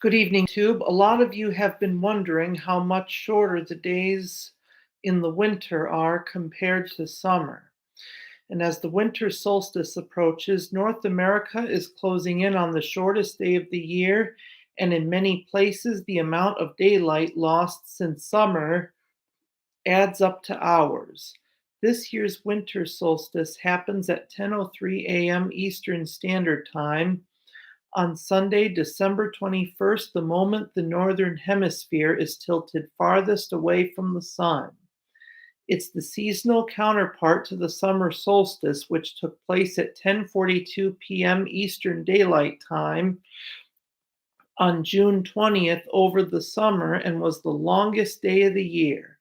Good evening, Tube. A lot of you have been wondering how much shorter the days in the winter are compared to summer. And as the winter solstice approaches, North America is closing in on the shortest day of the year, and in many places, the amount of daylight lost since summer adds up to hours. This year's winter solstice happens at 10:03 a.m. Eastern Standard Time on Sunday, December 21st, the moment the northern hemisphere is tilted farthest away from the sun. It's the seasonal counterpart to the summer solstice, which took place at 10:42 p.m. Eastern Daylight Time on June 20th over the summer and was the longest day of the year.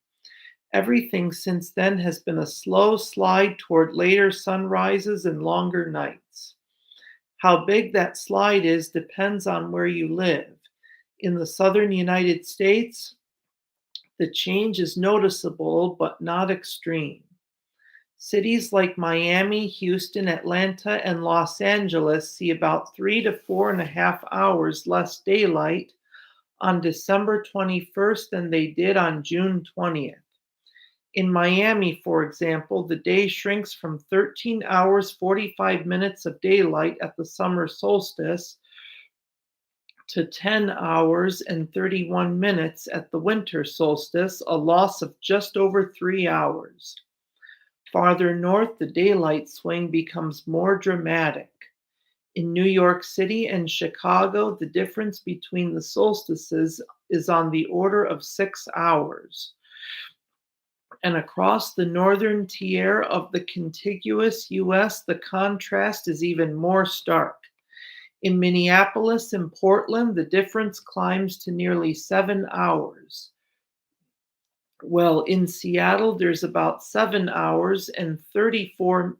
Everything since then has been a slow slide toward later sunrises and longer nights. How big that slide is depends on where you live. In the southern United States, the change is noticeable but not extreme. Cities like Miami, Houston, Atlanta, and Los Angeles see about 3 to 4.5 hours less daylight on December 21st than they did on June 20th. In Miami, for example, the day shrinks from 13 hours 45 minutes of daylight at the summer solstice to 10 hours and 31 minutes at the winter solstice, a loss of just over 3 hours. Farther north, the daylight swing becomes more dramatic. In New York City and Chicago, the difference between the solstices is on the order of 6 hours. And across the northern tier of the contiguous US, the contrast is even more stark. In Minneapolis and Portland, the difference climbs to nearly 7 hours. Well, in Seattle, there's about 7 hours and 34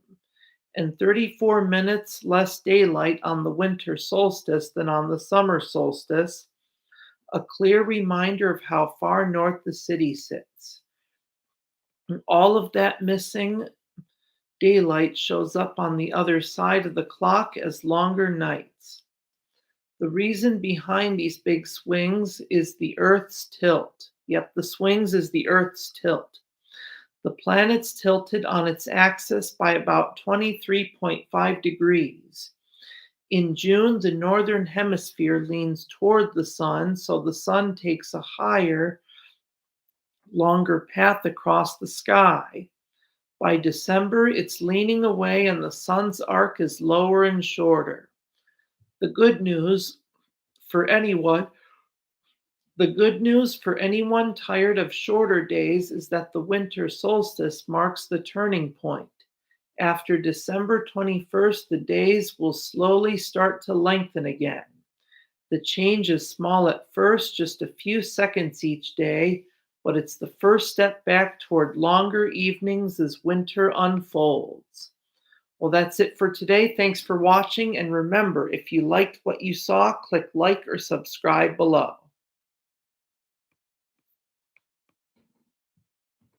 minutes less daylight on the winter solstice than on the summer solstice, a clear reminder of how far north the city sits. And all of that missing daylight shows up on the other side of the clock as longer nights. The reason behind these big swings is the Earth's tilt. Yep, the swings is the Earth's tilt. The planet's tilted on its axis by about 23.5 degrees. In June, the northern hemisphere leans toward the sun, so the sun takes a higher, longer path across the sky. By December, it's leaning away and the sun's arc is lower and shorter. The good news for anyone tired of shorter days is that the winter solstice marks the turning point. After December 21st, the days will slowly start to lengthen again. The change is small at first, just a few seconds each day, but it's the first step back toward longer evenings as winter unfolds. Well, that's it for today. Thanks for watching, and remember, if you liked what you saw, click like or subscribe below.